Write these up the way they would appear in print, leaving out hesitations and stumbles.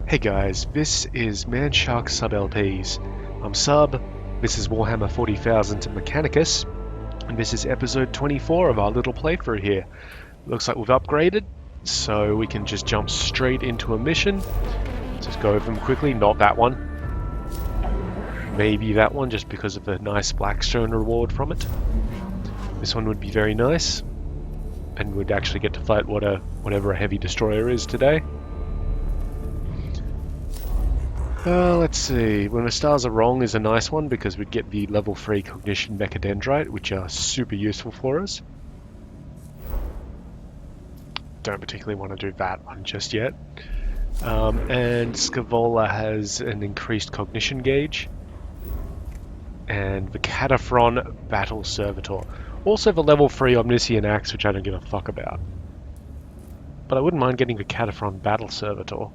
Hey guys, this is Manshark Sub LPs. I'm Sub, this is Warhammer 40,000 Mechanicus, and this is episode 24 of our little playthrough here. Looks like we've upgraded, so we can just jump straight into a mission. Just go over them quickly, not that one. Maybe that one, just because of the nice Blackstone reward from it. This one would be very nice, and we'd actually get to fight whatever a heavy destroyer is today. Let's see. When the stars are wrong is a nice one because we get the level 3 cognition mechadendrite, which are super useful for us. Don't particularly want to do that one just yet. And Scaevola has an increased cognition gauge. And the Cataphron Battle Servitor. Also the level 3 Omniscient Axe, which I don't give a fuck about. But I wouldn't mind getting the Cataphron Battle Servitor.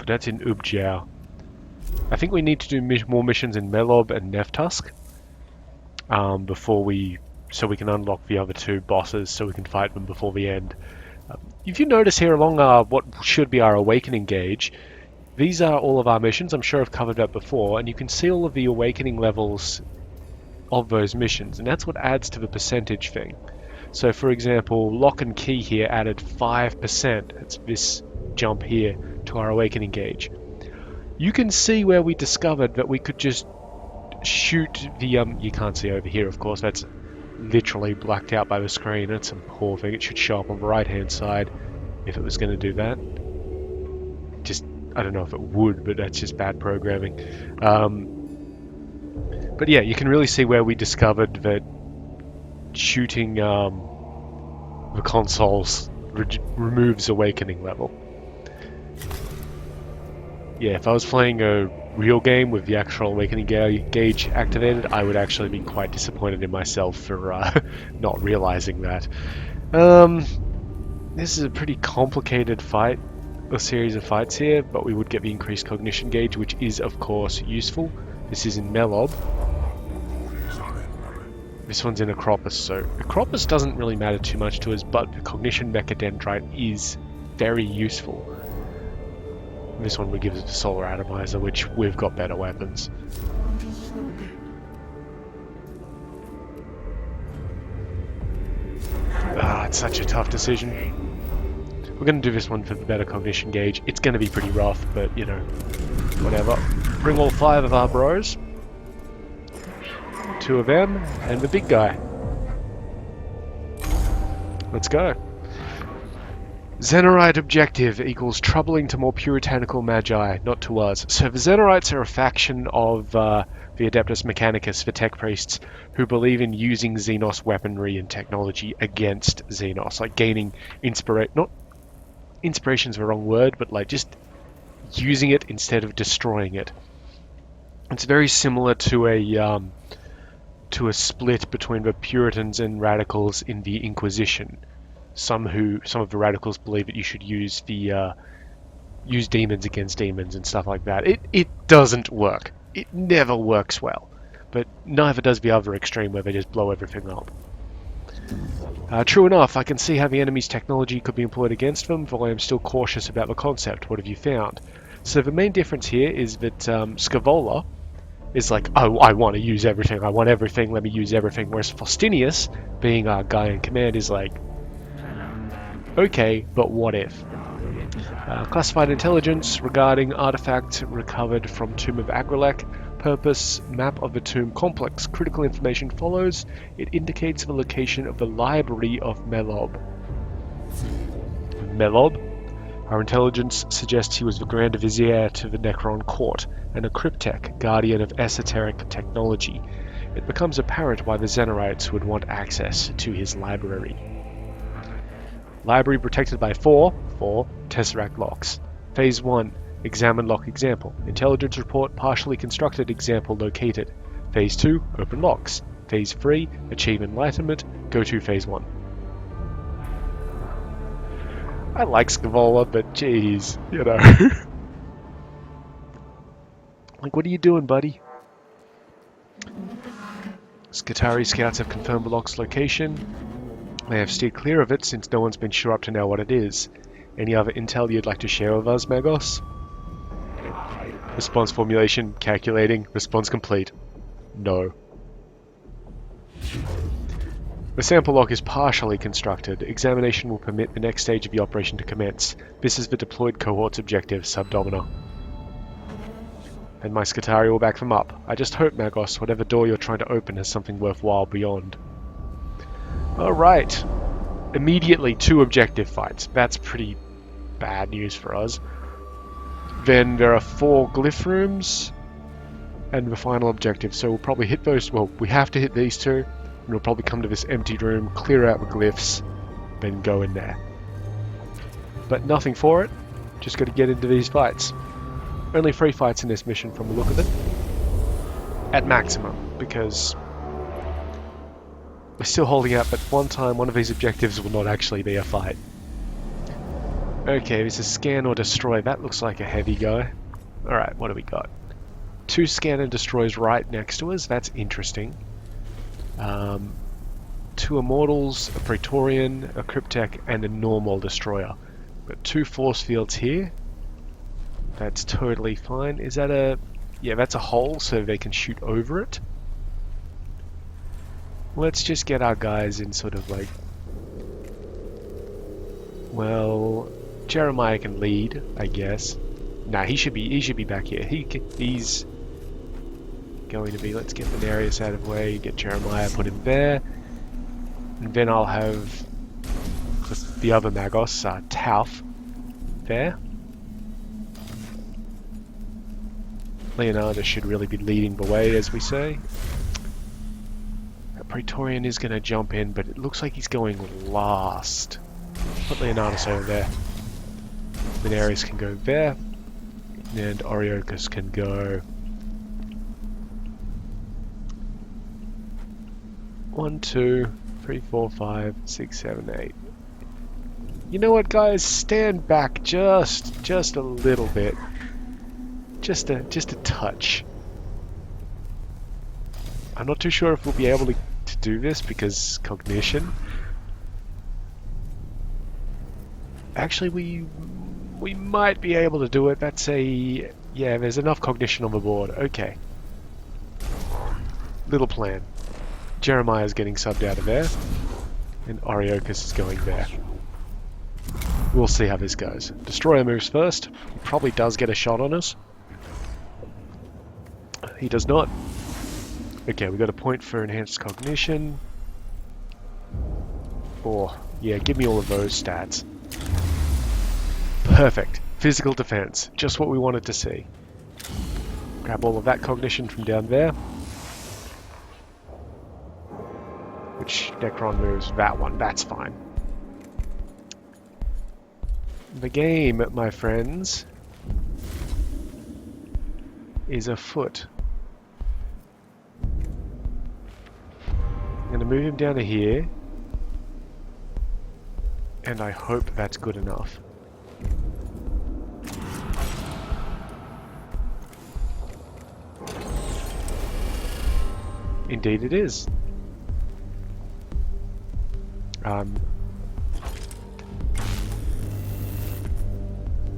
That's in Ubjiao. I think we need to do more missions in Melob and Neftusk so we can unlock the other two bosses, so we can fight them before the end. If you notice here along what should be our awakening gauge, these are all of our missions. I'm sure I've covered that before, and you can see all of the awakening levels of those missions, and that's what adds to the percentage thing. So for example, Lock and Key here added 5%. It's this jump here to our awakening gauge. You can see where we discovered that we could just shoot the you can't see over here, of course, that's literally blacked out by the screen. That's some poor thing. It should show up on the right hand side if it was going to do that. Just, I don't know if it would, but that's just bad programming. But yeah, you can really see where we discovered that shooting the consoles removes awakening level. Yeah, if I was playing a real game with the actual awakening gauge activated, I would actually be quite disappointed in myself for not realizing that. This is a pretty complicated fight, a series of fights here, but we would get the increased cognition gauge, which is of course useful. This is in Melob. This one's in Acropos, so Acropos doesn't really matter too much to us, but the cognition mechadendrite is very useful. This one would give us the solar atomizer, which we've got better weapons. It's such a tough decision. We're going to do this one for the better cognition gauge. It's going to be pretty rough, but you know, whatever. Bring all 5 of our bros. 2 of them, and the big guy. Let's go. Xenorite objective equals troubling to more puritanical magi, not to us. So the Xenorites are a faction of the Adeptus Mechanicus, the tech priests, who believe in using Xenos weaponry and technology against Xenos, like gaining not inspiration's the wrong word, but like just using it instead of destroying it. It's very similar to a split between the Puritans and Radicals in the Inquisition. Some of the Radicals believe that you should use use demons against demons and stuff like that. It doesn't work. It never works well. But neither does the other extreme where they just blow everything up. True enough, I can see how the enemy's technology could be employed against them, though I am still cautious about the concept. What have you found? So the main difference here is that Scaevola is like, oh, I want to use everything. I want everything. Let me use everything. Whereas Faustinius, being our guy in command, is like, okay, but what if? Classified intelligence regarding artifact recovered from Tomb of Agrilec. Purpose, map of the tomb complex. Critical information follows. It indicates the location of the library of Melob. Melob? Our intelligence suggests he was the Grand Vizier to the Necron court, and a cryptech, guardian of esoteric technology. It becomes apparent why the Xenorites would want access to his library. Library protected by 4 Tesseract locks. Phase 1, examine lock example. Intelligence report, partially constructed example located. Phase 2, open locks. Phase 3, achieve enlightenment. Go to Phase 1. I like Scaevola, but jeez, you know. Like, what are you doing, buddy? Skitarii scouts have confirmed the lock's location. They have steered clear of it since no one's been sure up to now what it is. Any other intel you'd like to share with us, Magos? Response formulation, calculating, response complete. No. The sample lock is partially constructed. Examination will permit the next stage of the operation to commence. This is the deployed cohort's objective, Subdomina. And my Skitarii will back them up. I just hope, Magos, whatever door you're trying to open has something worthwhile beyond. Alright. Immediately 2 objective fights. That's pretty bad news for us. Then there are 4 glyph rooms and the final objective. So we'll probably hit those. Well, we have to hit these 2. And we'll probably come to this empty room, clear out the glyphs, then go in there. But nothing for it. Just got to get into these fights. Only 3 fights in this mission from the look of it. At maximum, because we're still holding out, but one time one of these objectives will not actually be a fight. Okay, this is scan or destroy. That looks like a heavy guy. Alright, what do we got? 2 scan and destroys right next to us. That's interesting. 2 immortals, a Praetorian, a Cryptek, and a normal destroyer. Got 2 force fields here. That's totally fine. Is that a... Yeah, that's a hole, so they can shoot over it. Let's just get our guys in sort of like... Well, Jeremiah can lead, I guess. Nah, he should be back here. He's going to be... Let's get Venarius out of the way, get Jeremiah, put him there. And then I'll have the other Magos, Tauf, there. Leonardo should really be leading the way, as we say. That Praetorian is going to jump in, but it looks like he's going last. Put Leonardo over there. Venarius can go there. And Oriochus can go... 1, 2, 3, 4, 5, 6, 7, 8. You know what, guys? Stand back just a little bit. Just a touch. I'm not too sure if we'll be able to do this because cognition. Actually, we might be able to do it. That's a... Yeah, there's enough cognition on the board. Okay. Little plan. Jeremiah's getting subbed out of there. And Oriochus is going there. We'll see how this goes. Destroyer moves first. He probably does get a shot on us. He does not. Okay, we got a point for enhanced cognition. Oh, yeah, give me all of those stats. Perfect. Physical defense. Just what we wanted to see. Grab all of that cognition from down there. Which Necron moves? That one. That's fine. The game, my friends, is afoot. I'm going to move him down to here. And I hope that's good enough. Indeed it is.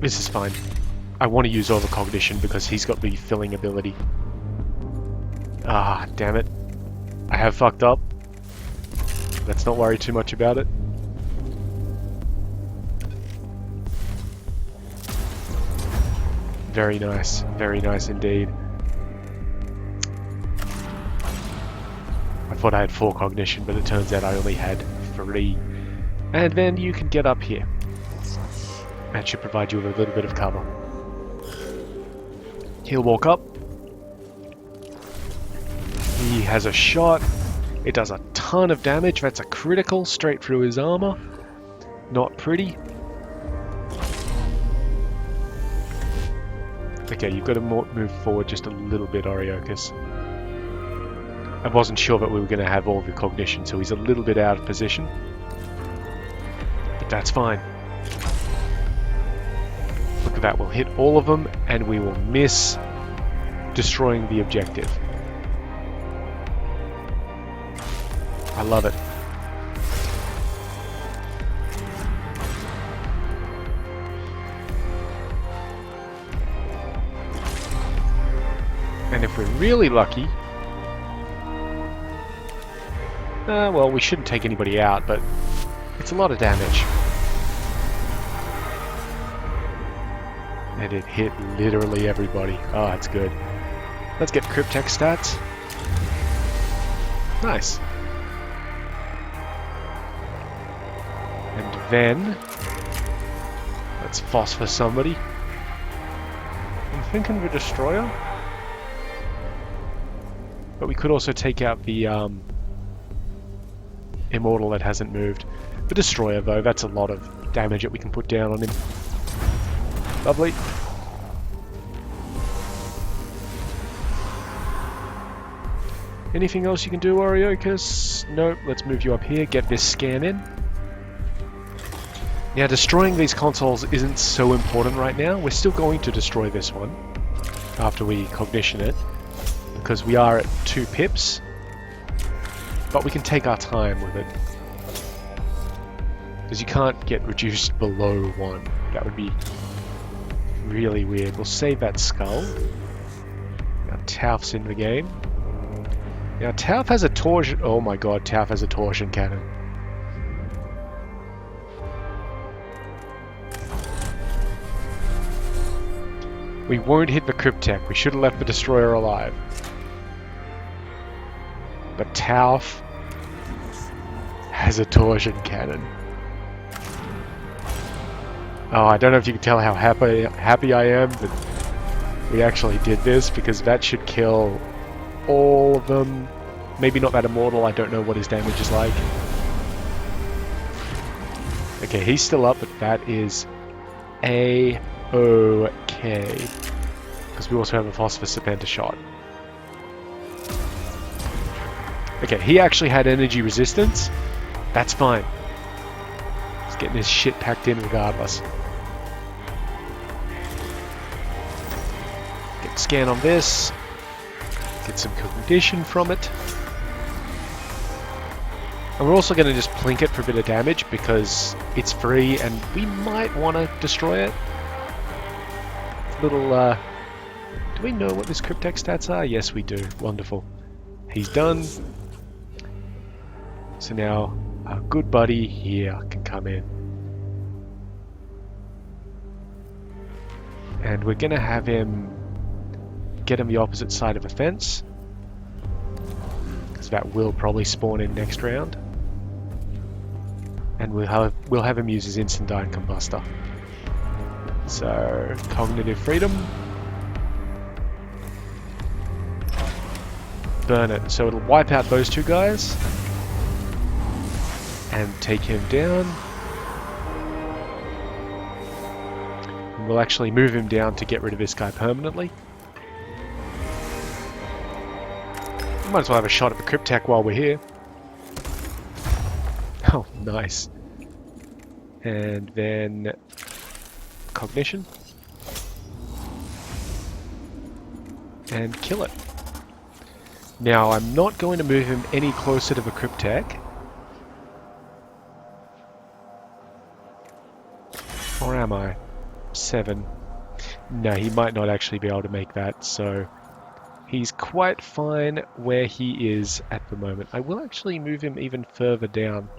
This is fine. I want to use all the cognition because he's got the filling ability. Ah, damn it. I have fucked up. Let's not worry too much about it. Very nice indeed. I thought I had 4 cognition, but it turns out I only had 3. And then you can get up here. That should provide you with a little bit of cover. He'll walk up. He has a shot. It does a ton of damage. That's a critical straight through his armor. Not pretty. Okay, you've got to move forward just a little bit, Oriochus. I wasn't sure that we were going to have all the cognition, so he's a little bit out of position. But that's fine. Look at that, we'll hit all of them, and we will miss destroying the objective. I love it. And if we're really lucky... well, we shouldn't take anybody out, but it's a lot of damage. And it hit literally everybody. Oh, that's good. Let's get Cryptek stats. Nice. And then... let's phosphor somebody. I'm thinking of a destroyer. But we could also take out the immortal that hasn't moved. The destroyer, though, that's a lot of damage that we can put down on him. Lovely. Anything else you can do, Oriokus? Nope, let's move you up here, get this scan in. Now, destroying these consoles isn't so important right now. We're still going to destroy this one after we cognition it, because we are at 2 pips, but we can take our time with it. Because you can't get reduced below 1. That would be really weird. We'll save that skull. Now Tauf's in the game. Now Tauf has a torsion... oh my god, Tauf has a torsion cannon. We won't hit the Cryptek. We should have left the destroyer alive. But Tauf has a torsion cannon. Oh, I don't know if you can tell how happy I am that we actually did this, because that should kill all of them. Maybe not that immortal, I don't know what his damage is like. Okay, he's still up, but that is A-okay. Because we also have a Phosphor Serpenter shot. Okay, he actually had energy resistance. That's fine. He's getting his shit packed in regardless. Get scan on this. Get some cognition from it. And we're also going to just plink it for a bit of damage because it's free and we might want to destroy it. Little, do we know what this Cryptek stats are? Yes, we do. Wonderful. He's done. So now our good buddy here can come in. And we're going to have him get on the opposite side of a fence. Because that will probably spawn in next round. And we'll have him use his instant dying combustor. So, cognitive freedom. Burn it. So it'll wipe out those 2 guys. And take him down. And we'll actually move him down to get rid of this guy permanently. We might as well have a shot at the Cryptek while we're here. Oh, nice. And then cognition. And kill it. Now, I'm not going to move him any closer to the Cryptek. Or am I? 7. No, he might not actually be able to make that, so he's quite fine where he is at the moment. I will actually move him even further down,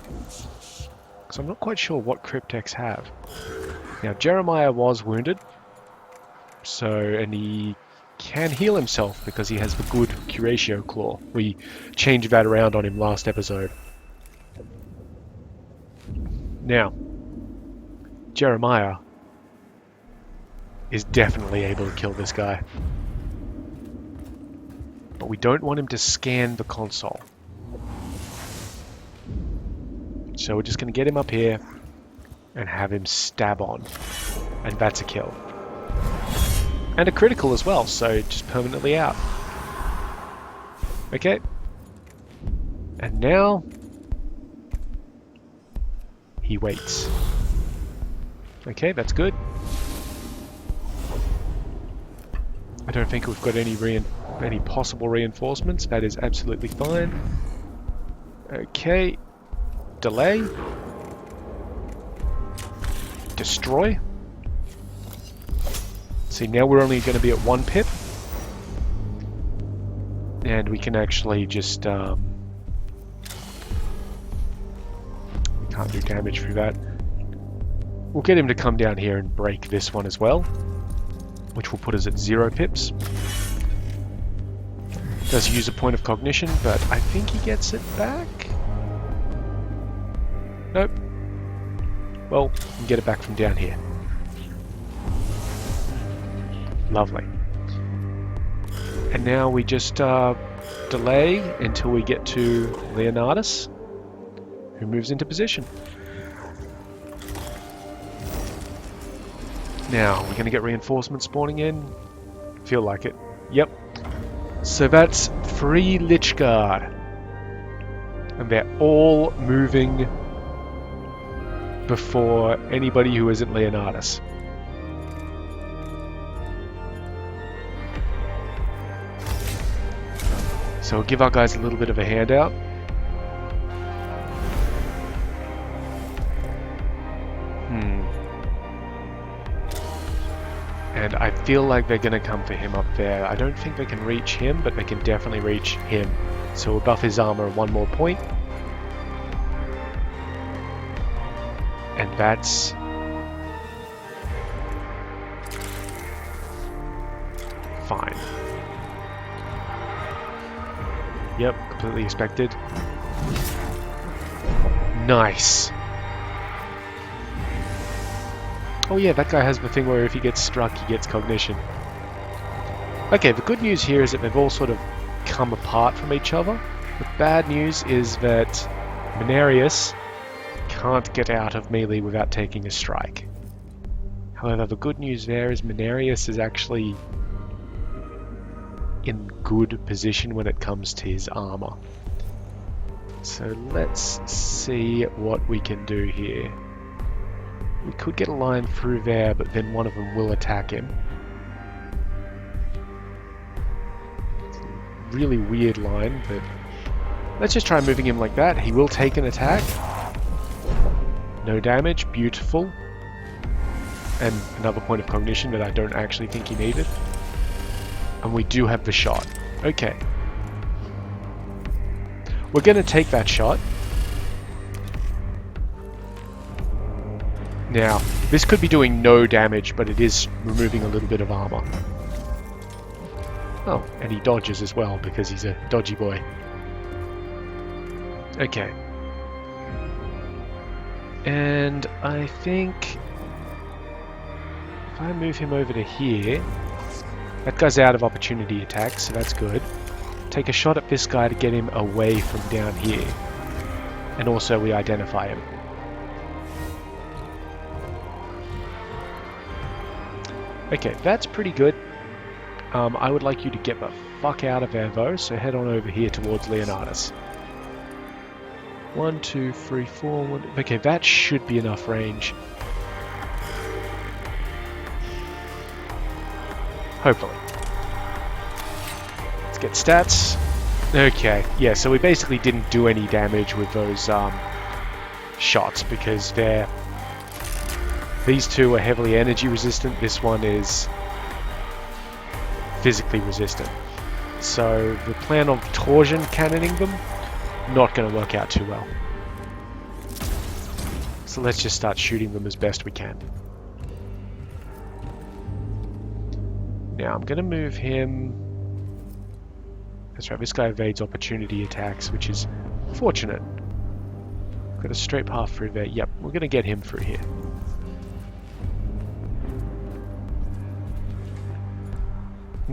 because I'm not quite sure what Crypteks have. Now, Jeremiah was wounded, and he can heal himself because he has the good Curatio Claw. We changed that around on him last episode. Now, Jeremiah is definitely able to kill this guy. But we don't want him to scan the console. So we're just going to get him up here and have him stab on. And that's a kill. And a critical as well, so just permanently out. Okay. And now he waits. Okay, that's good. I don't think we've got any possible reinforcements. That is absolutely fine. Okay. Delay. Destroy. See, now we're only going to be at 1 pip. And we can actually just... we can't do damage through that. We'll get him to come down here and break this one as well, which will put us at 0 pips. Does use a point of cognition, but I think he gets it back. Nope. Well, we can get it back from down here. Lovely. And now we just delay until we get to Leonardus, who moves into position. Now, we're going to get reinforcements spawning in. Feel like it. Yep. So that's 3 Lychguard. And they're all moving before anybody who isn't Leonardus. So we'll give our guys a little bit of a handout. And I feel like they're going to come for him up there. I don't think they can reach him, but they can definitely reach him. So we'll buff his armor 1 more point. And that's... fine. Yep, completely expected. Nice. Oh yeah, that guy has the thing where if he gets struck, he gets cognition. Okay, the good news here is that they've all sort of come apart from each other. The bad news is that Mechanicus can't get out of melee without taking a strike. However, the good news there is Mechanicus is actually in good position when it comes to his armor. So let's see what we can do here. We could get a line through there, but then one of them will attack him. It's a really weird line, but let's just try moving him like that. He will take an attack. No damage, beautiful. And another point of cognition that I don't actually think he needed. And we do have the shot. Okay. We're going to take that shot. Now, this could be doing no damage, but it is removing a little bit of armor. Oh, and he dodges as well, because he's a dodgy boy. Okay. And I think... if I move him over to here... that guy's out of opportunity attacks, so that's good. Take a shot at this guy to get him away from down here. And also we identify him. Okay, that's pretty good. I would like you to get the fuck out of there though, so head on over here towards Leonardus. 1, 2, 3, 4, 1... okay, that should be enough range. Hopefully. Let's get stats. Okay, yeah, so we basically didn't do any damage with those shots because they're... these two are heavily energy resistant. This one is physically resistant. So the plan of torsion cannoning them, not going to work out too well. So let's just start shooting them as best we can. Now I'm going to move him... that's right, this guy evades opportunity attacks, which is fortunate. Got a straight path through there. Yep, we're going to get him through here.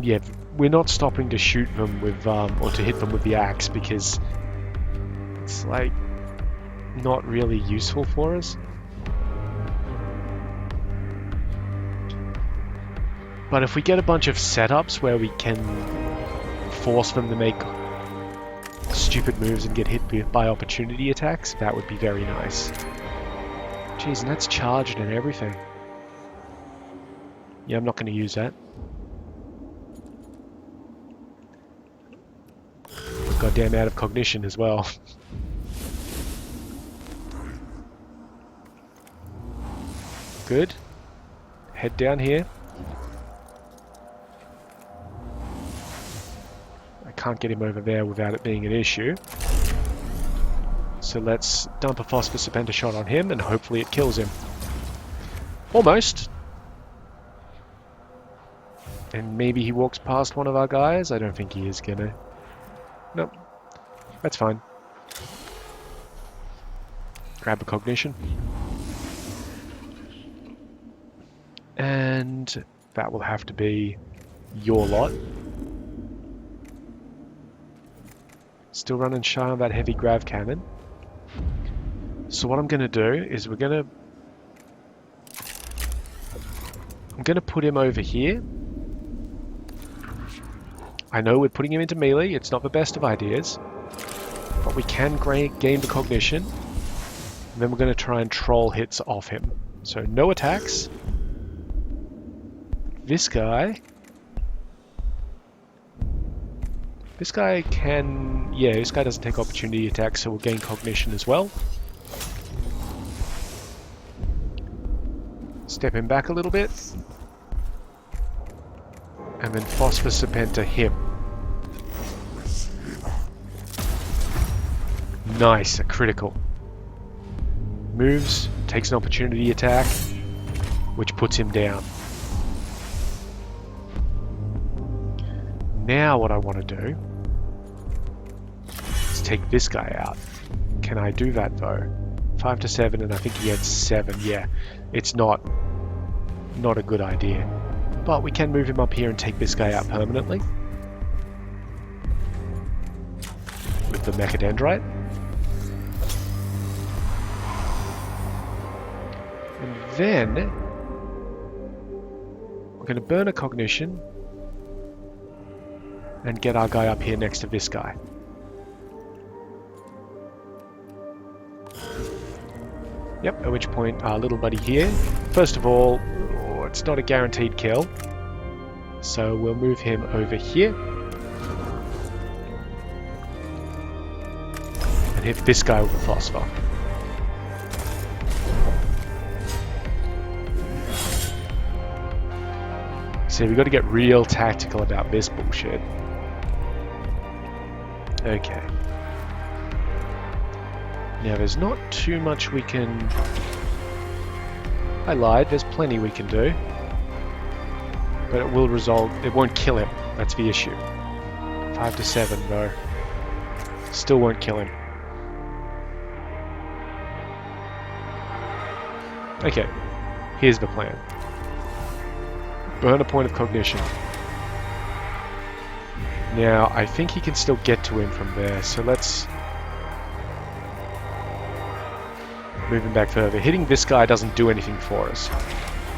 Yeah, we're not stopping to shoot them with, or to hit them with the axe because it's like not really useful for us. But if we get a bunch of setups where we can force them to make stupid moves and get hit by opportunity attacks, that would be very nice. Jeez, and that's charged and everything. Yeah, I'm not going to use that. Goddamn out of cognition as well. Good. Head down here. I can't get him over there without it being an issue. So let's dump a Phosphoserpenter shot on him and hopefully it kills him. Almost. And maybe he walks past one of our guys. I don't think he is gonna. Nope. That's fine. Grab a cognition. And that will have to be your lot. Still running shy on that heavy grav cannon. So what I'm going to do is I'm going to put him over here. I know we're putting him into melee. It's not the best of ideas. But we can gain the cognition. And then we're going to try and troll hits off him. So no attacks. This guy can... Yeah, this guy doesn't take opportunity attacks, so we'll gain cognition as well. Step him back a little bit. And then Phosphoserpenter him. Nice, a critical. Moves, takes an opportunity attack, which puts him down. Now what I want to do is take this guy out. Can I do that though? 5 to 7 and I think he had 7. Yeah, it's not a good idea. But we can move him up here and take this guy out permanently. With the Mechadendrite. And then we're going to burn a cognition and get our guy up here next to this guy. Yep, at which point our little buddy here, first of all, it's not a guaranteed kill, so we'll move him over here and hit this guy with a phosphor. See, we've got to get real tactical about this bullshit. Okay. Now there's not too much we can... I lied, there's plenty we can do. But it will result... It won't kill him, that's the issue. 5 to 7 though. Still won't kill him. Okay, here's the plan. Burn a point of cognition. Now, I think he can still get to him from there, so let's move him back further. Hitting this guy doesn't do anything for us,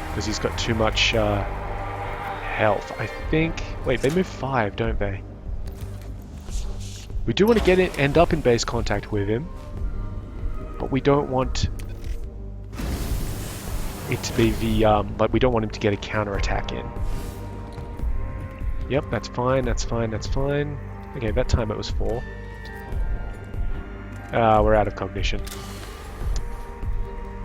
because he's got too much health. I think... Wait, they move 5, don't they? We do want to end up in base contact with him, but we don't want it to be the... like, we don't want him to get a counterattack in. Yep, that's fine, that's fine, that's fine. Okay, that time it was 4. We're out of cognition.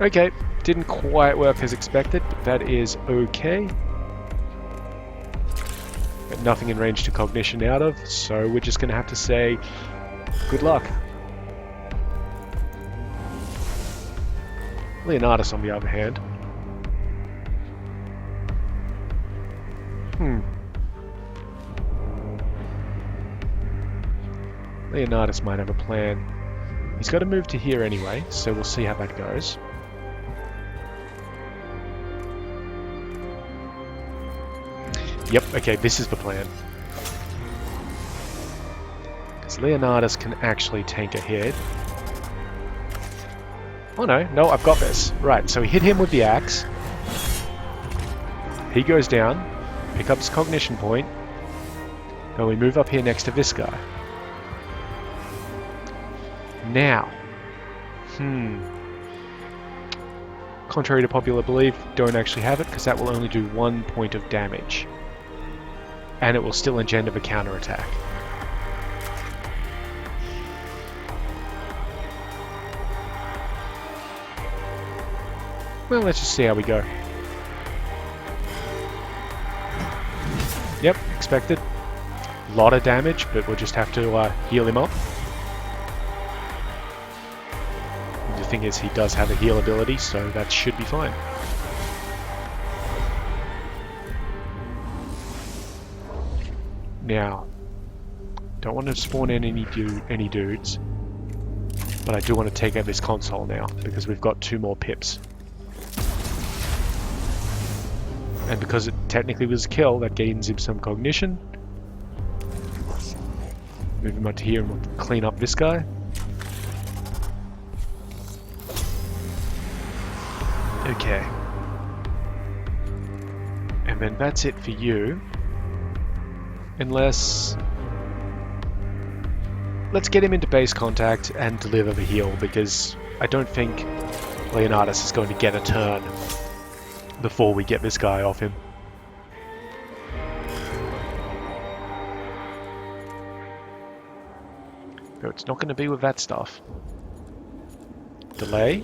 Okay, didn't quite work as expected, but that is okay. Got nothing in range to cognition out of, so we're just going to have to say good luck. Leonidas, on the other hand. Leonidas might have a plan. He's got to move to here anyway, so we'll see how that goes. Yep, okay, this is the plan. Because Leonidas can actually tank ahead. Oh no, I've got this. Right, so we hit him with the axe. He goes down, pick up his cognition point, and we move up here next to this guy. Now, contrary to popular belief, don't actually have it because that will only do 1 point of damage. And it will still engender the counterattack. Well, let's just see how we go. Yep, expected. lot of damage, but we'll just have to heal him up. And the thing is, he does have a heal ability, so that should be fine. Now, don't want to spawn in any dudes, but I do want to take out this console now, because we've got 2 more pips. And because it technically was a kill, that gains him some cognition. Move him onto here and we'll clean up this guy. Okay. And then that's it for you. Unless... let's get him into base contact and deliver the heal, because I don't think Leonidas is going to get a turn before we get this guy off him. But it's not going to be with that stuff. Delay.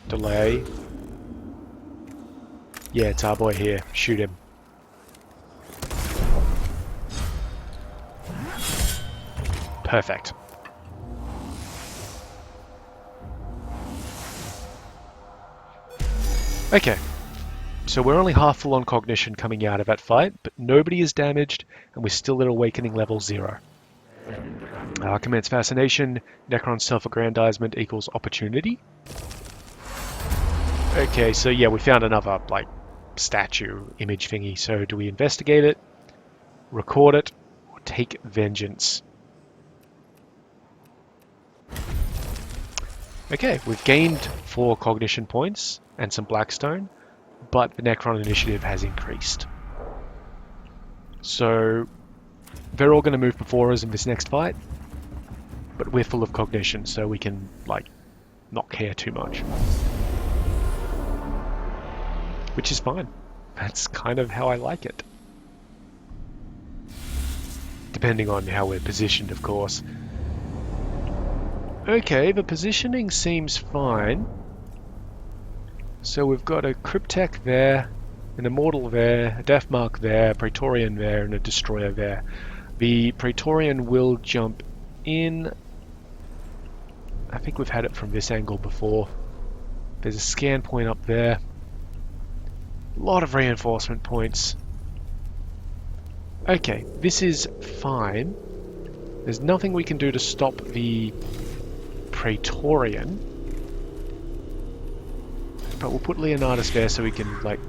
Delay. Yeah, it's our boy here. Shoot him. Perfect. Okay, so we're only half full on cognition coming out of that fight, but nobody is damaged, and we're still at awakening level 0. Commence fascination, Necron's self-aggrandizement equals opportunity. Okay, so yeah, we found another, like, statue image thingy, so do we investigate it, record it, or take vengeance? Okay, we've gained 4 cognition points and some Blackstone, but the Necron initiative has increased. So they're all going to move before us in this next fight, but we're full of cognition, so we can, like, not care too much. Which is fine. That's kind of how I like it. Depending on how we're positioned, of course. Okay, the positioning seems fine. So we've got a Cryptek there, an Immortal there, a Deathmark there, a Praetorian there, and a Destroyer there. The Praetorian will jump in. I think we've had it from this angle before. There's a scan point up there. A lot of reinforcement points. Okay, this is fine. There's nothing we can do to stop the Praetorian. But we'll put Leonidas there so we can, like,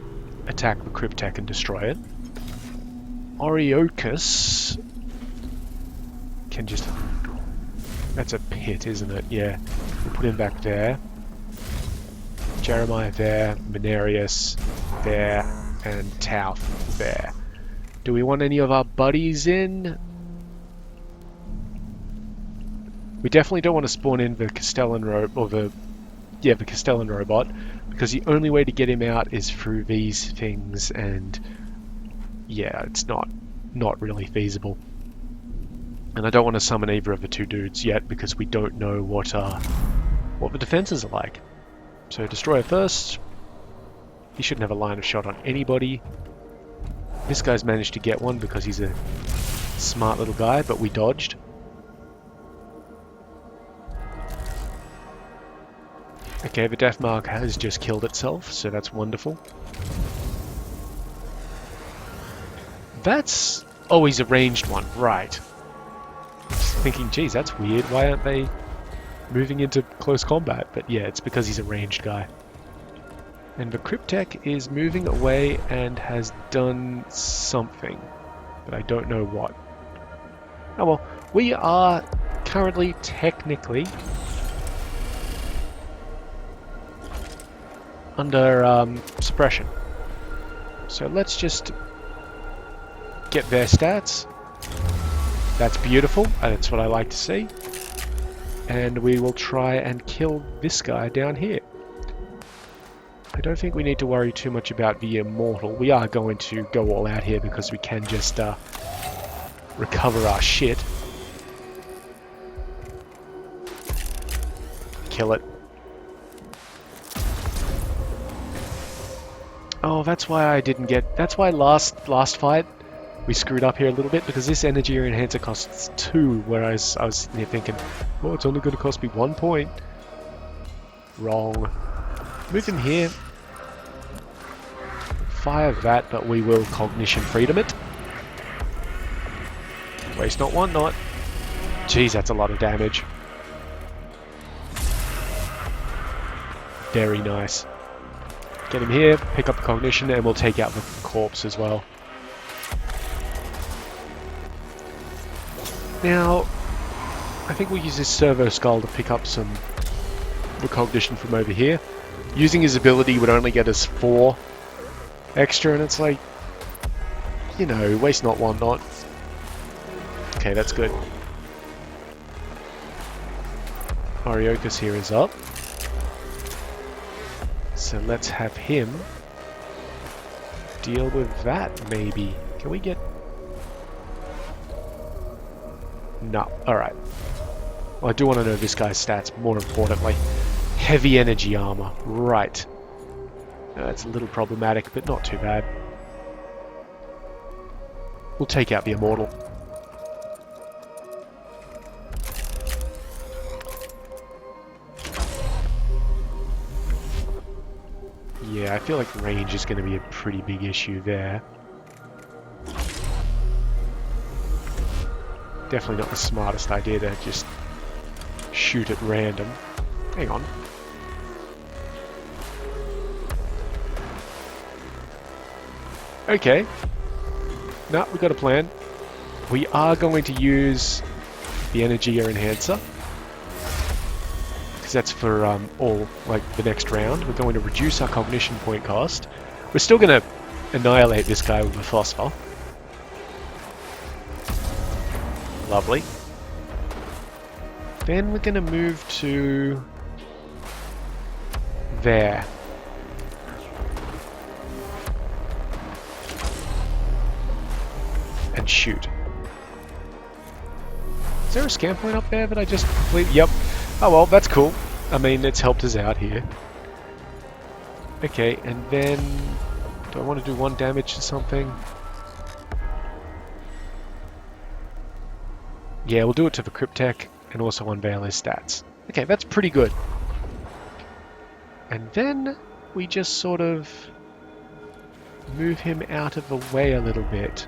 attack the Cryptek and destroy it. Oriochus can just... that's a pit, isn't it? Yeah. We'll put him back there. Jeremiah there, Menarius there, and Tauth there. Do we want any of our buddies in? We definitely don't want to spawn in the Castellan the Castellan robot, because the only way to get him out is through these things, and yeah, it's not really feasible. And I don't want to summon either of the 2 dudes yet, because we don't know what the defenses are like. So Destroyer first. He shouldn't have a line of shot on anybody. This guy's managed to get one because he's a smart little guy, but we dodged. Okay, the Deathmark has just killed itself, so that's wonderful. That's... oh, he's a ranged one, right. Just thinking, geez, that's weird, why aren't they moving into close combat? But yeah, it's because he's a ranged guy. And the Cryptek is moving away and has done something, but I don't know what. Oh well, we are currently technically under suppression. So let's just get their stats. That's beautiful, that's what I like to see. And we will try and kill this guy down here. I don't think we need to worry too much about the Immortal. We are going to go all out here because we can just recover our shit. Kill it. Oh, that's why I didn't get... That's why last fight we screwed up here a little bit, because this energy enhancer costs 2, whereas I was sitting here thinking, oh, it's only going to cost me 1 point. Wrong. Move him here. Fire that, but we will cognition freedom it. Waste not, want not. Jeez, that's a lot of damage. Very nice. Get him here, pick up the cognition, and we'll take out the corpse as well. Now, I think we'll use this servo skull to pick up some recognition from over here. Using his ability would only get us 4 extra, and it's like, you know, waste not, want not. Okay, that's good. Ariochus here is up. So let's have him deal with that, maybe. Can we get... No. Alright. Well, I do want to know this guy's stats, more importantly. Heavy energy armor. Right. That's a little problematic, but not too bad. We'll take out the Immortal. Yeah, I feel like range is going to be a pretty big issue there. Definitely not the smartest idea to just shoot at random. Hang on. Okay. No, we've got a plan. We are going to use the energy enhancer. Because that's for all, like, the next round. We're going to reduce our cognition point cost. We're still going to annihilate this guy with a phosphor. Lovely. Then we're going to move to there. And shoot. Is there a scan point up there that I just completely... Yep. Oh well, that's cool. I mean, it's helped us out here. Okay, and then... Do I want to do 1 damage to something? Yeah, we'll do it to the Cryptek and also unveil his stats. Okay, that's pretty good. And then we just sort of move him out of the way a little bit.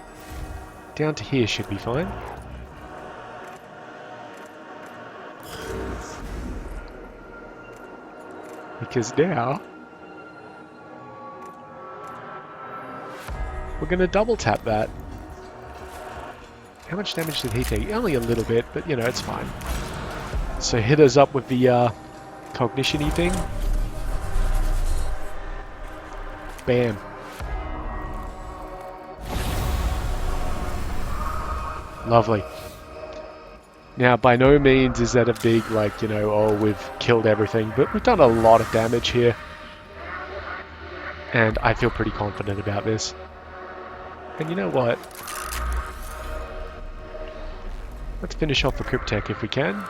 Down to here should be fine. Because now we're going to double tap that. How much damage did he take? Only a little bit, but you know, it's fine. So hit us up with the cognition-y thing. Bam. Lovely. Now, by no means is that a big, like, you know, oh, we've killed everything, but we've done a lot of damage here. And I feel pretty confident about this. And you know what? Let's finish off the Cryptek if we can.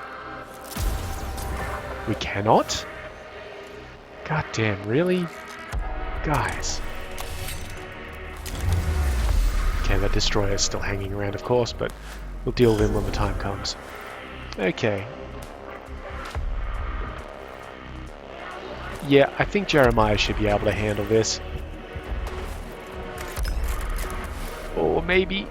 We cannot? God damn, really? Guys. Okay, that destroyer is still hanging around, of course, but we'll deal with him when the time comes. Okay. Yeah, I think Jeremiah should be able to handle this. Or maybe...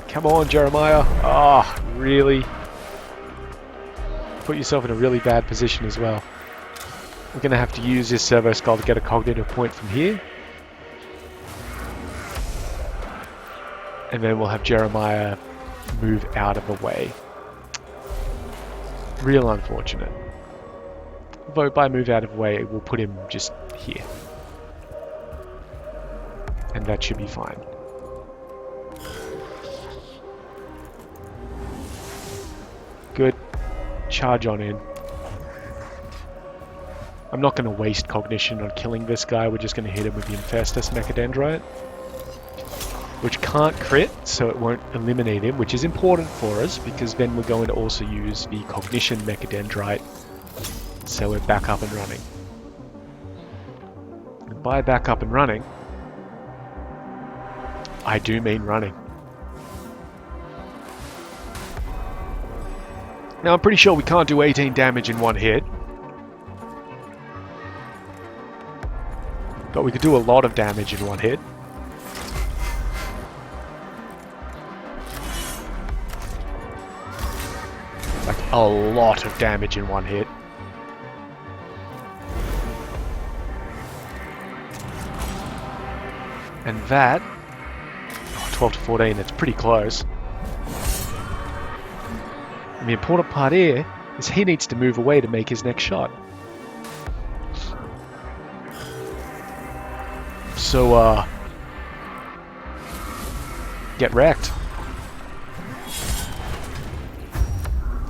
Come on, Jeremiah. Ah, oh, really? Put yourself in a really bad position as well. We're going to have to use this servo skull to get a cognitive point from here. And then we'll have Jeremiah move out of the way. Real unfortunate. Though by move out of the way, we'll put him just here. And that should be fine. Good. Charge on in. I'm not going to waste cognition on killing this guy. We're just going to hit him with the Infestus Mechadendrite. Which can't crit, so it won't eliminate him, which is important for us, because then we're going to also use the Cognition Mechadendrite, so we're back up and running. And by back up and running, I do mean running. Now I'm pretty sure we can't do 18 damage in one hit. But we could do a lot of damage in one hit. Like a lot of damage in one hit. And that, 12 to 14, that's pretty close. And the important part here is he needs to move away to make his next shot. So, get wrecked.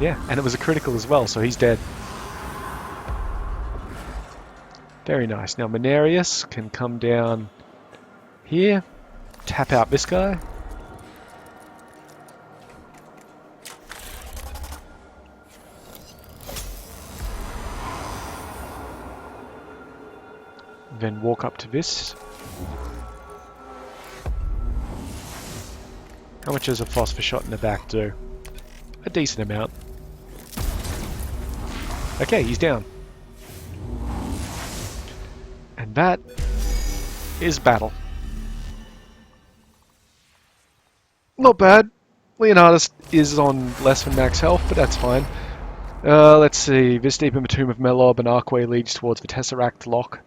Yeah, and it was a critical as well, so he's dead. Very nice. Now Mechanicus can come down here, tap out this guy. Then walk up to this. How much does a phosphor shot in the back do? A decent amount. Okay, he's down. And that is battle. Not bad. Leonardus is on less than max health, but that's fine. Let's see. This deep in the Tomb of Melob, an archway leads towards the Tesseract Lock.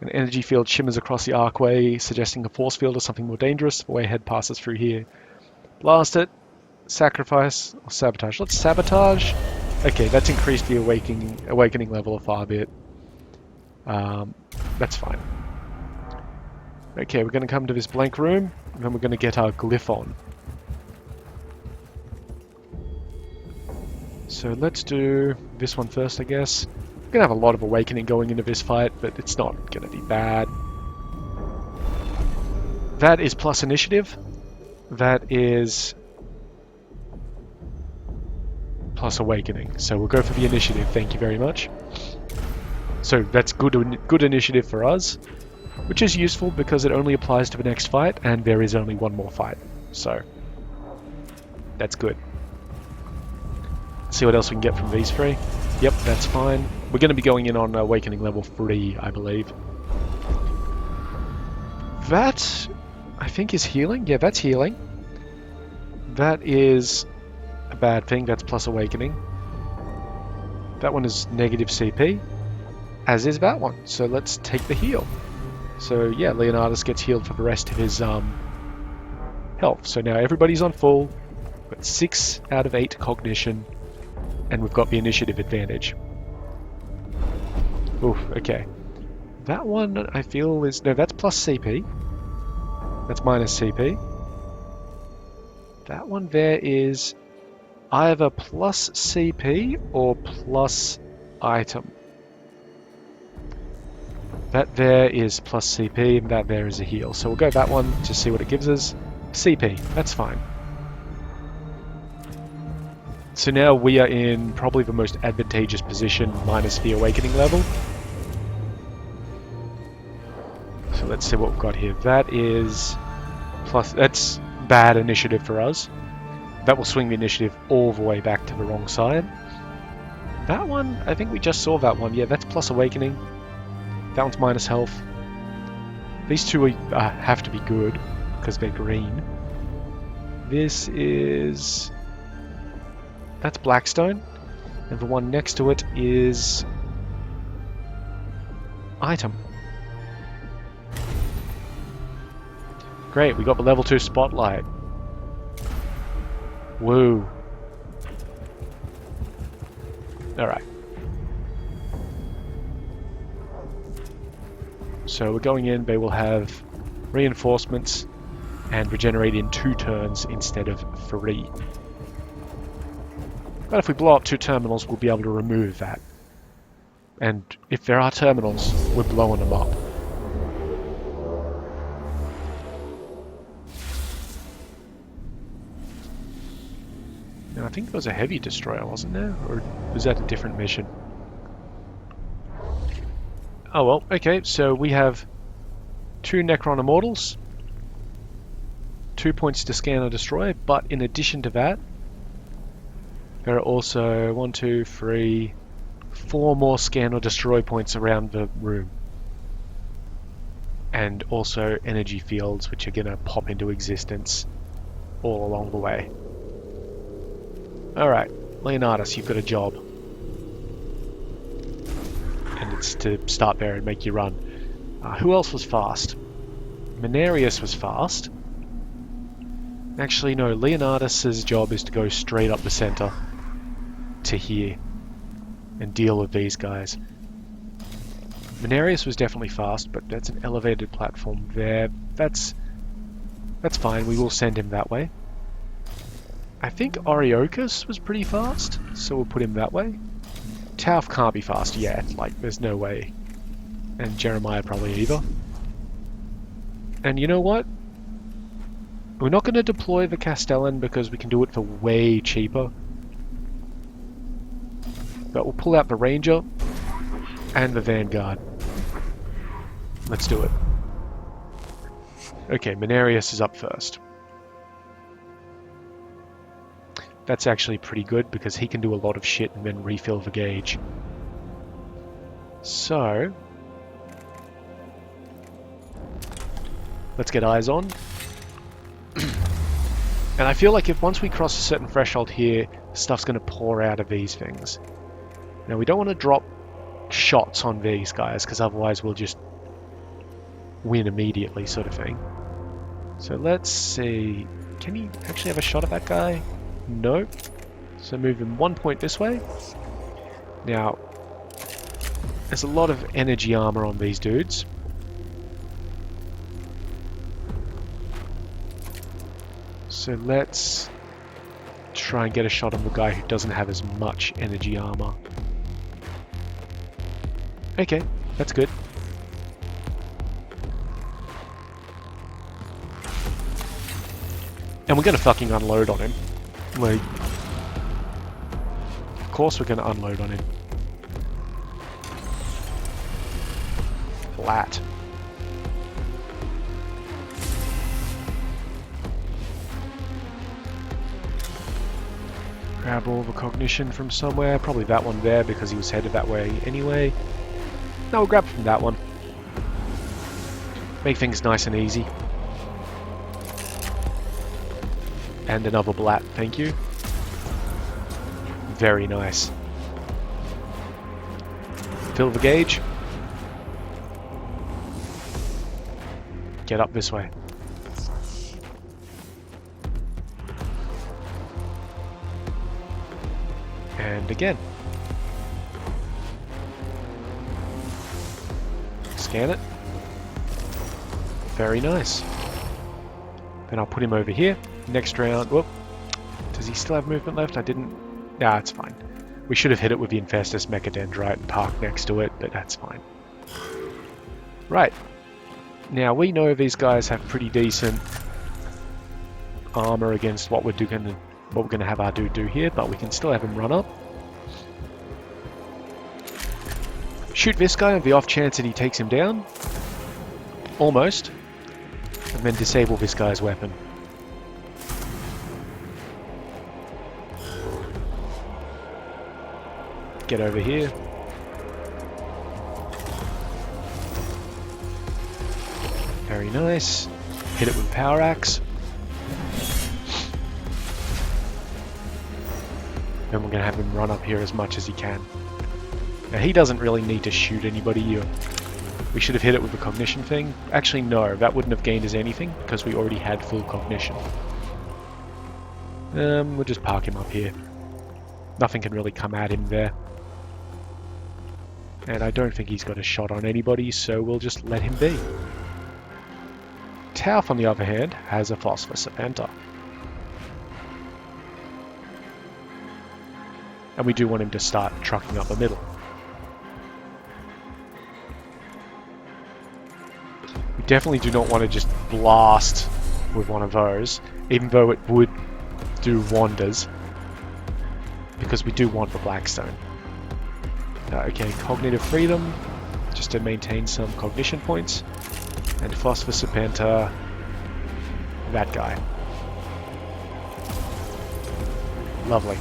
An energy field shimmers across the archway, suggesting a force field or something more dangerous. The way ahead passes through here. Blast it. Sacrifice or sabotage. Let's sabotage. Okay, that's increased the awakening level a far bit. That's fine. Okay, we're going to come to this blank room, and then we're going to get our glyph on. So let's do this one first, I guess. We're going to have a lot of awakening going into this fight, but it's not going to be bad. That is plus initiative. That is plus awakening. So we'll go for the initiative, thank you very much. So that's good initiative for us, which is useful because it only applies to the next fight, and there is only one more fight. So that's good. Let's see what else we can get from these three. Yep, that's fine. We're going to be going in on awakening level 3, I believe. That, I think, is healing. Yeah, that's healing. That is a bad thing. That's plus awakening. That one is negative CP, as is that one. So let's take the heal. So yeah, Leonardus gets healed for the rest of his health. So now everybody's on full. We've got 6 out of 8 cognition, and we've got the initiative advantage. Oof, okay. That one I feel is... No, that's plus CP. That's minus CP. That one there is either plus CP or plus item. That there is plus CP, and that there is a heal. So we'll go that one to see what it gives us. CP, that's fine. So now we are in probably the most advantageous position minus the awakening level. So let's see what we've got here. That is plus, that's bad initiative for us. That will swing the initiative all the way back to the wrong side. That one, I think we just saw that one. Yeah, that's plus awakening. That one's minus health. These two are, have to be good because they're green. This is... That's Blackstone. And the one next to it is... Item. Great, we got the level 2 spotlight. Woo. Alright. So we're going in, they will have reinforcements and regenerate in 2 turns instead of 3. But if we blow up 2 terminals, we'll be able to remove that. And if there are terminals, we're blowing them up. Now, I think there was a heavy destroyer, wasn't there? Or was that a different mission? Oh well, okay, so we have 2 Necron Immortals, 2 points to scan or destroy, but in addition to that, there are also 1, 2, 3, 4 more scan or destroy points around the room. And also energy fields, which are going to pop into existence all along the way. Alright, Leonardus, you've got a job. And it's to start there and make you run. Who else was fast? Menarius was fast. Actually, no, Leonardus's job is to go straight up the center to here and deal with these guys. Menarius was definitely fast, but that's an elevated platform there. That's fine, we will send him that way. I think Oriochus was pretty fast, so we'll put him that way. Tauf can't be fast yet, like there's no way. And Jeremiah probably either. And you know what? We're not going to deploy the Castellan because we can do it for way cheaper. But we'll pull out the Ranger and the Vanguard. Let's do it. Okay, Menarius is up first. That's actually pretty good because he can do a lot of shit and then refill the gauge. So, let's get eyes on. And I feel like if once we cross a certain threshold here, stuff's going to pour out of these things. Now we don't want to drop shots on these guys because otherwise we'll just win immediately, sort of thing. So let's see. Can he actually have a shot at that guy? No. So move him 1 point this way. Now, there's a lot of energy armor on these dudes. So let's try and get a shot on the guy who doesn't have as much energy armor. Okay, that's good. And we're gonna fucking unload on him. Like, of course we're gonna unload on him. Flat. Grab all the cognition from somewhere. Probably that one there because he was headed that way anyway. No, we'll grab from that one. Make things nice and easy. And another blat, thank you. Very nice. Fill the gauge. Get up this way. And again. Scan it. Very nice. Then I'll put him over here. Next round. Whoop. Does he still have movement left? I didn't. Nah, it's fine. We should have hit it with the Infestus Mechadendrite and parked next to it, but that's fine. Right. Now we know these guys have pretty decent armor against what we're gonna have our dude do here, but we can still have him run up. Shoot this guy on the off chance that he takes him down. Almost. And then disable this guy's weapon. Get over here. Very nice. Hit it with power axe. Then we're going to have him run up here as much as he can. Now he doesn't really need to shoot anybody. We should have hit it with the cognition thing. Actually no, that wouldn't have gained us anything because we already had full cognition. We'll just park him up here. Nothing can really come at him there. And I don't think he's got a shot on anybody, so we'll just let him be. Tauf, on the other hand, has a Phosphor Serpenter. And we do want him to start trucking up the middle. We definitely do not want to just blast with one of those, even though it would do wonders, because we do want the Blackstone. Okay, Cognitive Freedom, just to maintain some cognition points. And phosphor serpenter, that guy. Lovely.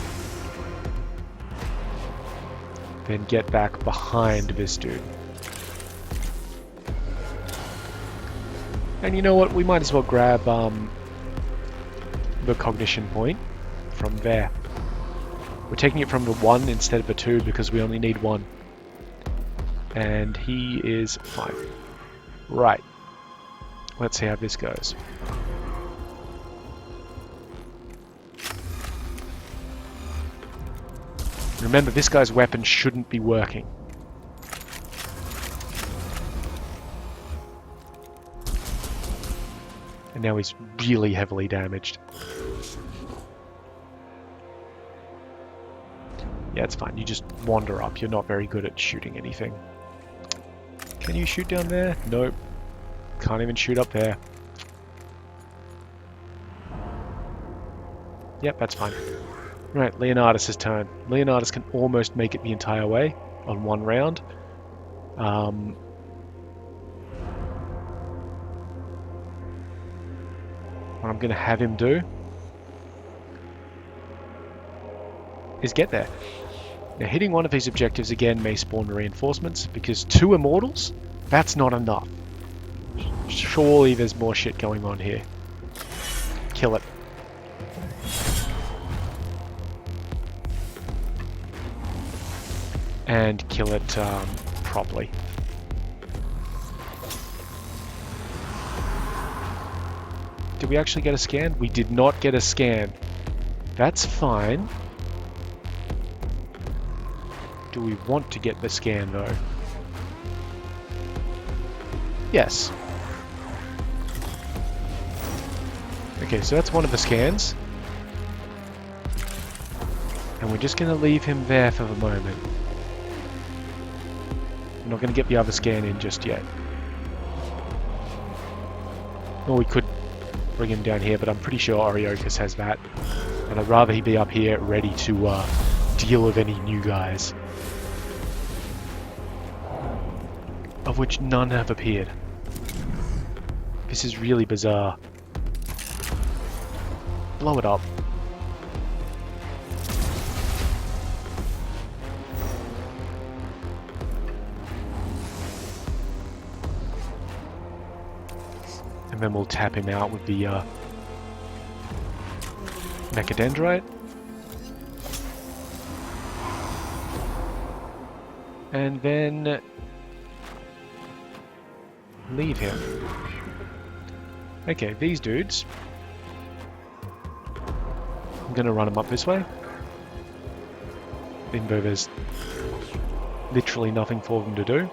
Then get back behind this dude. And you know what? We might as well grab the cognition point from there. We're taking it from the 1 instead of a 2 because we only need 1. And he is fine. Right. Let's see how this goes. Remember, this guy's weapon shouldn't be working. And now he's really heavily damaged. Yeah, it's fine. You just wander up. You're not very good at shooting anything. Can you shoot down there? Nope. Can't even shoot up there. Yep, that's fine. Right, Leonardus' turn. Leonardus can almost make it the entire way on 1 round. What I'm going to have him do is get there. Now, hitting one of these objectives again may spawn reinforcements, because 2 immortals? That's not enough. Surely there's more shit going on here. Kill it. And kill it properly. Did we actually get a scan? We did not get a scan. That's fine. Do we want to get the scan though? Yes. Okay, so that's one of the scans. And we're just going to leave him there for the moment. I'm not going to get the other scan in just yet. Or we could bring him down here, but I'm pretty sure Oriochus has that. And I'd rather he be up here ready to deal with any new guys. Of which none have appeared. This is really bizarre. Blow it up. And then we'll tap him out with the Mechadendrite. And then leave him. Okay, these dudes. I'm gonna run them up this way. Even though there's literally nothing for them to do.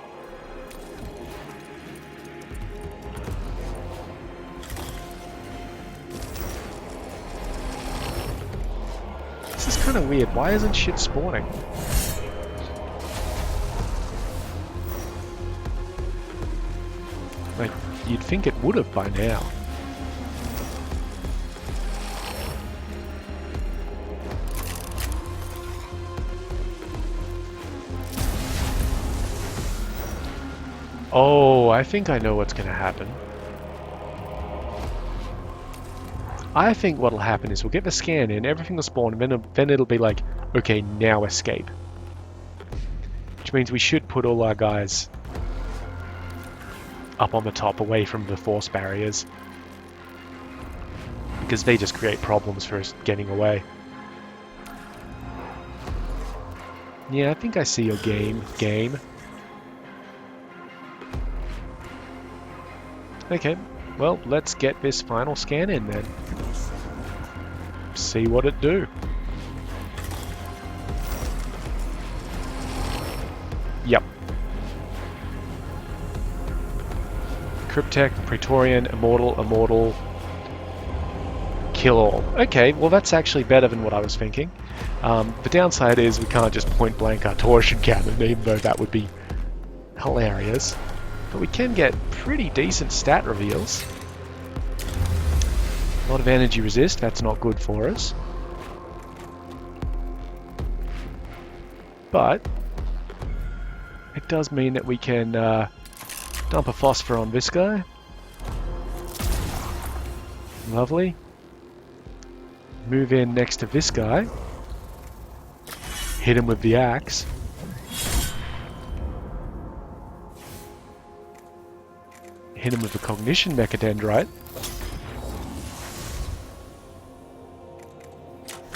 This is kind of weird. Why isn't shit spawning? Like, you'd think it would have by now. Oh, I think I know what's going to happen. I think what'll happen is we'll get the scan in, everything will spawn, and then it'll be like, okay, now escape. Which means we should put all our guys up on the top, away from the force barriers. Because they just create problems for us getting away. Yeah, I think I see your game. Okay, well, let's get this final scan in then. See what it do. Yep. Cryptek, Praetorian, Immortal, Kill all. Okay, well that's actually better than what I was thinking. The downside is we can't just point blank our torsion cannon, even though that would be hilarious. But we can get pretty decent stat reveals. A lot of energy resist, that's not good for us. But it does mean that we can dump a phosphor on this guy. Lovely. Move in next to this guy. Hit him with the axe. Hit him with the cognition mechadendrite.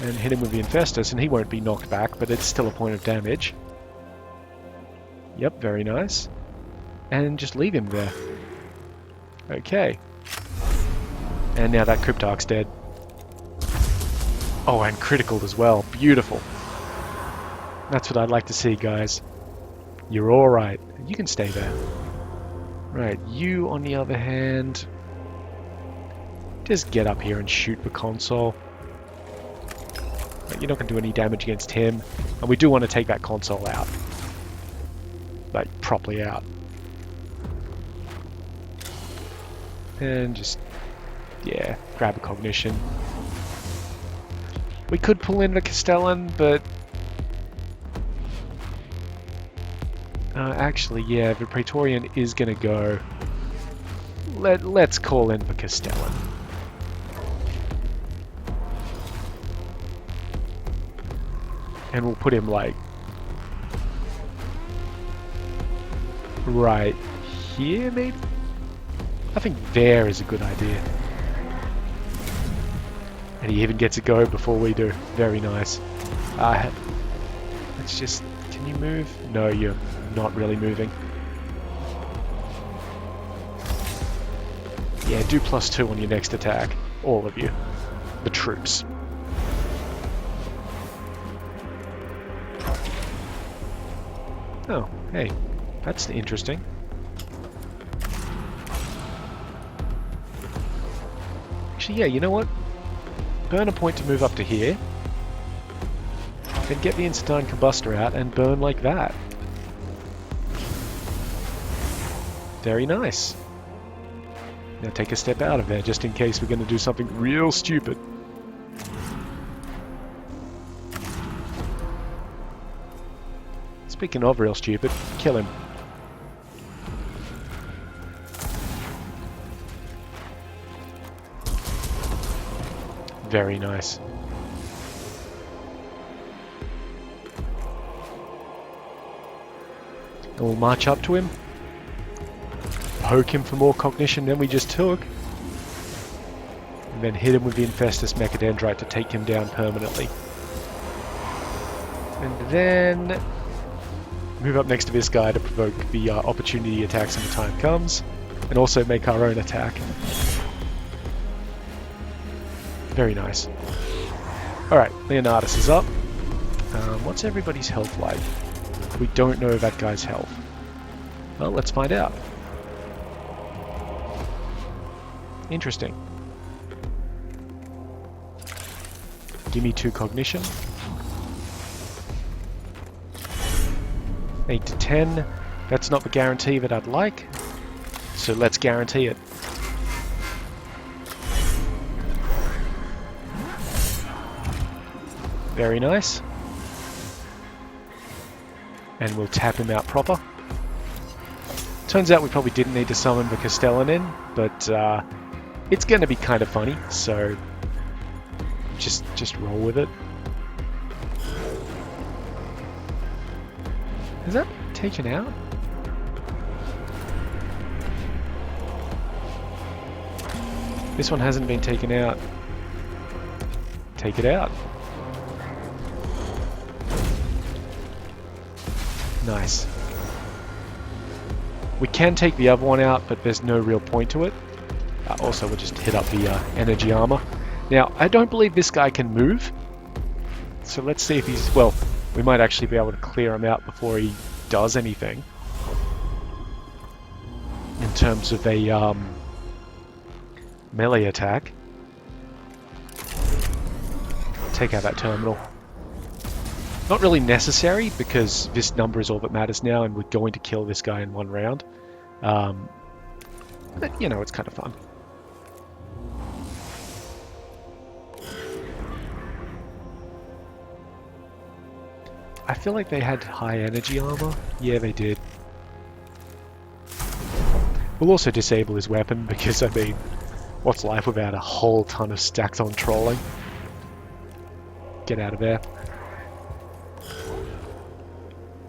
And hit him with the infestus, and he won't be knocked back, but it's still a point of damage. Yep, very nice. And just leave him there. Okay. And now that Cryptarch's dead. Oh, and critical as well. Beautiful. That's what I'd like to see, guys. You're alright. You can stay there. Right, you, on the other hand... just get up here and shoot the console. Right, you're not going to do any damage against him. And we do want to take that console out. Like, properly out. And just... yeah, grab a cognition. We could pull in the Castellan, but... actually, yeah, the Praetorian is going to go. Let's call in the Castellan. And we'll put him, like... right here, maybe? I think there is a good idea. And he even gets a go before we do. Very nice. Let's just... can you move? No, you're not really moving. Yeah, do +2 on your next attack. All of you. The troops. Oh, hey. That's interesting. Actually, yeah, you know what? Burn a point to move up to here. Then get the Instantine Combustor out and burn like that. Very nice. Now take a step out of there, just in case we're going to do something real stupid. Speaking of real stupid, kill him. Very nice. And we'll march up to him. Poke him for more cognition than we just took. And then hit him with the Infestus Mechadendrite to take him down permanently. And then move up next to this guy to provoke the opportunity attacks when the time comes. And also make our own attack. Very nice. Alright, Leonardus is up. What's everybody's health like? We don't know that guy's health. Well, let's find out. Interesting. Give me 2 cognition. 8 to 10. That's not the guarantee that I'd like. So let's guarantee it. Very nice. And we'll tap him out proper. Turns out we probably didn't need to summon the Castellan in, but it's going to be kind of funny, so just roll with it. Is that taken out? This one hasn't been taken out. Take it out. Nice. We can take the other one out, but there's no real point to it. Also, we'll just hit up the energy armor. Now, I don't believe this guy can move. So let's see if he's... well, we might actually be able to clear him out before he does anything. In terms of a melee attack. Take out that terminal. Not really necessary, because this number is all that matters now, and we're going to kill this guy in one round. But, you know, it's kind of fun. I feel like they had high energy armor. Yeah, they did. We'll also disable his weapon, because, I mean, What's life without a whole ton of stacks on trolling? Get out of there.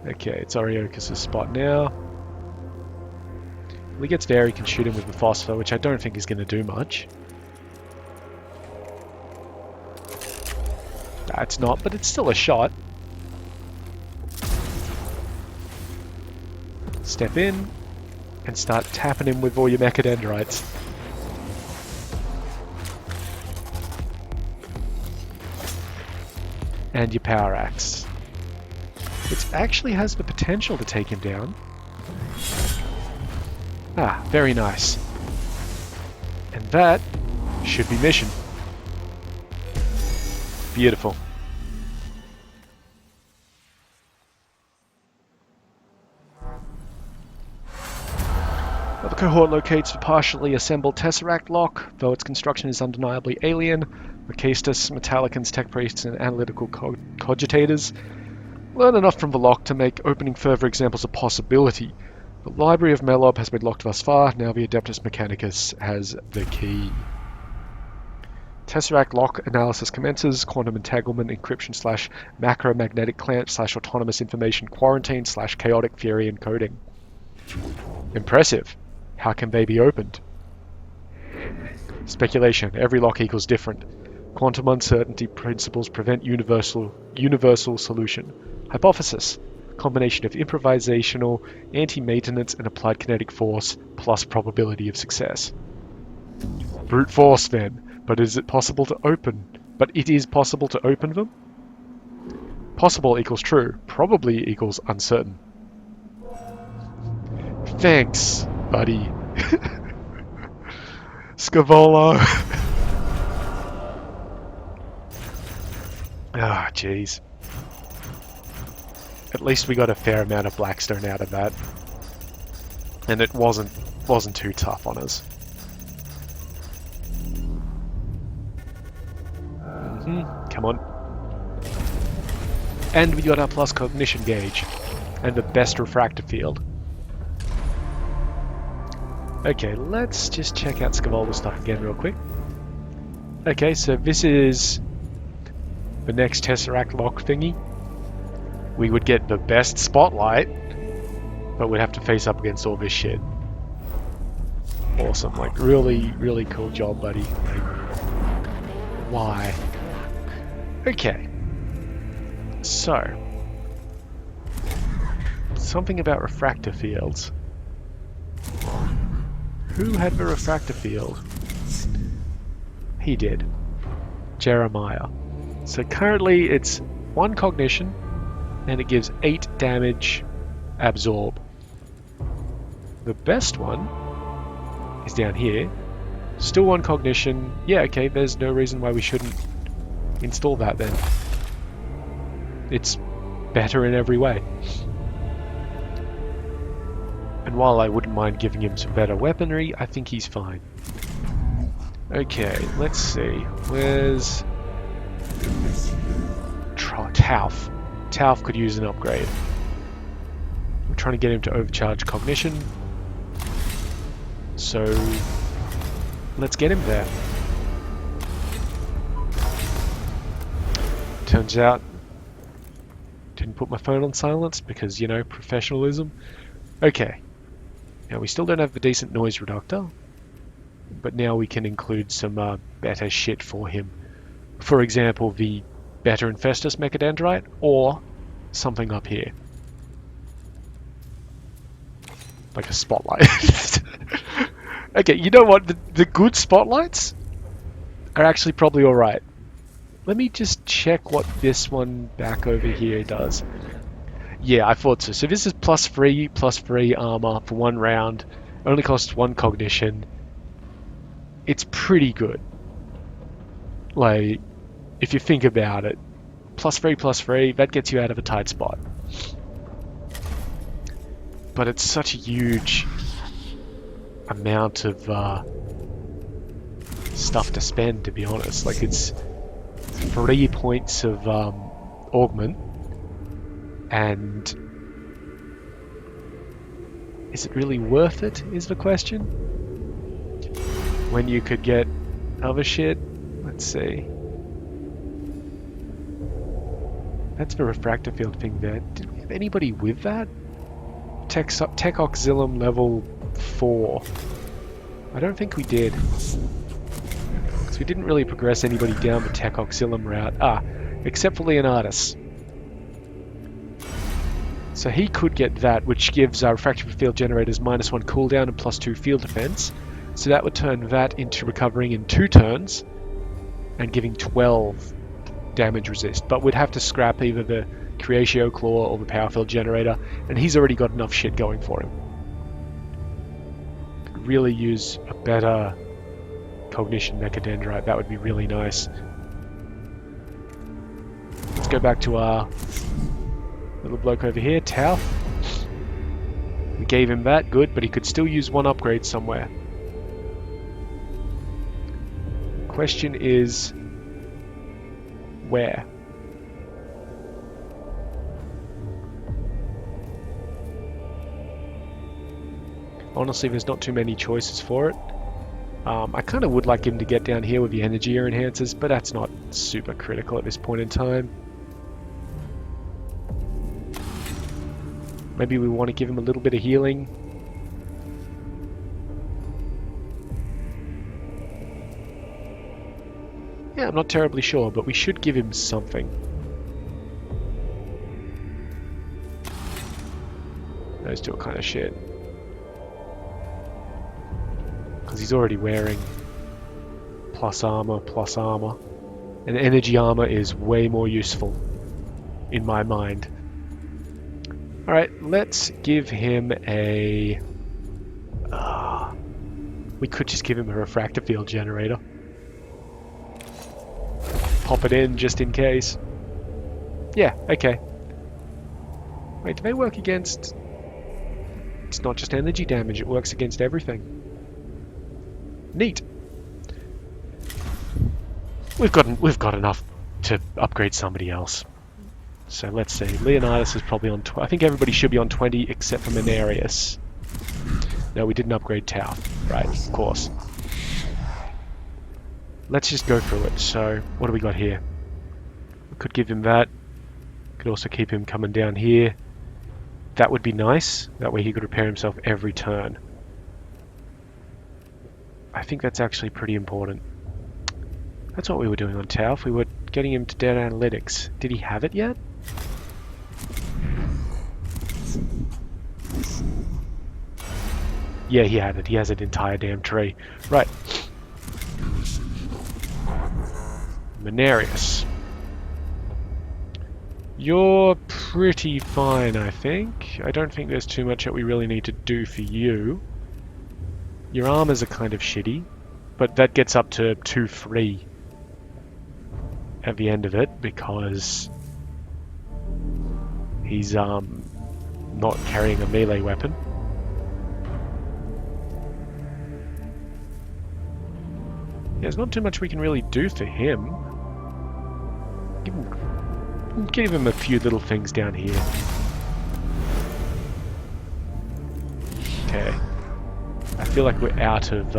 Okay, it's Ariochus' spot now. When he gets there, he can shoot him with the phosphor, which I don't think is going to do much. It's not, but it's still a shot. Step in and start tapping him with all your mechadendrites. And your power axe. It actually has the potential to take him down. Ah, very nice. And that should be mission. Beautiful. The cohort locates the partially assembled Tesseract lock, though its construction is undeniably alien. Mechanicus, Metallicans, tech priests, and analytical cogitators learn enough from the lock to make opening further examples a possibility. The library of Melob has been locked thus far, now the Adeptus Mechanicus has the key. Tesseract lock analysis commences, quantum entanglement, encryption / macromagnetic clamp / autonomous information quarantine / chaotic theory encoding. Impressive. How can they be opened? Speculation. Every lock equals different. Quantum uncertainty principles prevent universal solution. Hypothesis. Combination of improvisational, anti-maintenance, and applied kinetic force plus probability of success. Brute force then. But is it possible to open? But it is possible to open them? Possible equals true. Probably equals uncertain. Thanks, buddy. Scaevola. Ah, jeez. At least we got a fair amount of Blackstone out of that. And it wasn't too tough on us. Come on. And we got our plus cognition gauge. And the best refractor field. Okay, let's just check out Scaevola's stuff again real quick. Okay, so this is the next Tesseract lock thingy. We would get the best spotlight, but we'd have to face up against all this shit. Awesome, like really, really cool job, buddy. Like, why? Okay. So, something about refractor fields. Who had the refractor field? He did. Jeremiah. So currently it's 1 cognition and it gives 8 damage absorb. The best one is down here. Still 1 cognition. Yeah, okay, there's no reason why we shouldn't install that then. It's better in every way. And while I wouldn't mind giving him some better weaponry, I think he's fine. Okay, let's see. Where's Tauf? Tauf could use an upgrade. We're trying to get him to overcharge cognition. So let's get him there. Turns out, didn't put my phone on silence because, you know, professionalism. Okay. Now we still don't have the decent noise reductor, but now we can include some better shit for him. For example, the better Infestus Mechadendrite, or something up here. Like a spotlight. Okay, you know what? The good spotlights are actually probably alright. Let me just check what this one back over here does. Yeah, I thought so. So this is +3 armor for 1 round. Only costs 1 cognition. It's pretty good. Like, if you think about it, +3, that gets you out of a tight spot. But it's such a huge amount of stuff to spend, to be honest. Like, it's 3 points of augment, and is it really worth it, is the question? when you could get other shit. Let's see. That's the refractor field thing there. Did we have anybody with that? Tech Auxilium level 4. I don't think we did. Because we didn't really progress anybody down the Tech Auxilium route. Except for Leonidas. So he could get that, which gives our refractory field generators -1 cooldown and +2 field defense. So that would turn that into recovering in 2 turns and giving 12 damage resist. But we'd have to scrap either the Creatio Claw or the Power Field Generator, and he's already got enough shit going for him. Could really use a better Cognition Mechadendrite. That would be really nice. Let's go back to our little bloke over here, Tau. We gave him that, good, but he could still use 1 upgrade somewhere. Question is, where? Honestly, there's not too many choices for it. I kind of would like him to get down here with the energy enhancers, but that's not super critical at this point in time. Maybe we want to give him a little bit of healing. Yeah, I'm not terribly sure, but we should give him something. Those two are kind of shit. Because he's already wearing plus armor. And energy armor is way more useful in my mind. Alright, let's give him a... we could just give him a refractor field generator. Pop it in just in case. Yeah, okay. Wait, do they work against... It's not just energy damage, it works against everything. Neat. We've got enough to upgrade somebody else. So let's see. Leonidas is probably on... I think everybody should be on 20 except for Menarius. No, we didn't upgrade Tau. Right, of course. Let's just go through it. So, what do we got here? We could give him that. Could also keep him coming down here. That would be nice. That way he could repair himself every turn. I think that's actually pretty important. That's what we were doing on Tau. We were getting him to dead analytics. Did he have it yet? Yeah, he had it. He has an entire damn tree. Right. Menarius. You're pretty fine, I think. I don't think there's too much that we really need to do for you. Your armors are kind of shitty, but that gets up to 2-3 at the end of it because he's not carrying a melee weapon. There's not too much we can really do for him. Give him a few little things down here. Okay. I feel like we're out of...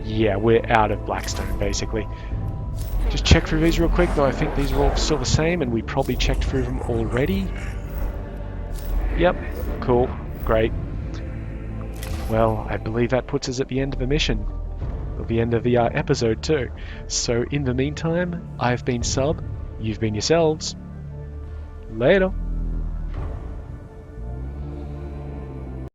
yeah, we're out of Blackstone, basically. Just check through these real quick, though I think these are all still the same, and we probably checked through them already. Yep, cool, great. Well, I believe that puts us at the end of the mission. Or the end of the episode, too. So, in the meantime, I've been Sub, you've been yourselves. Later.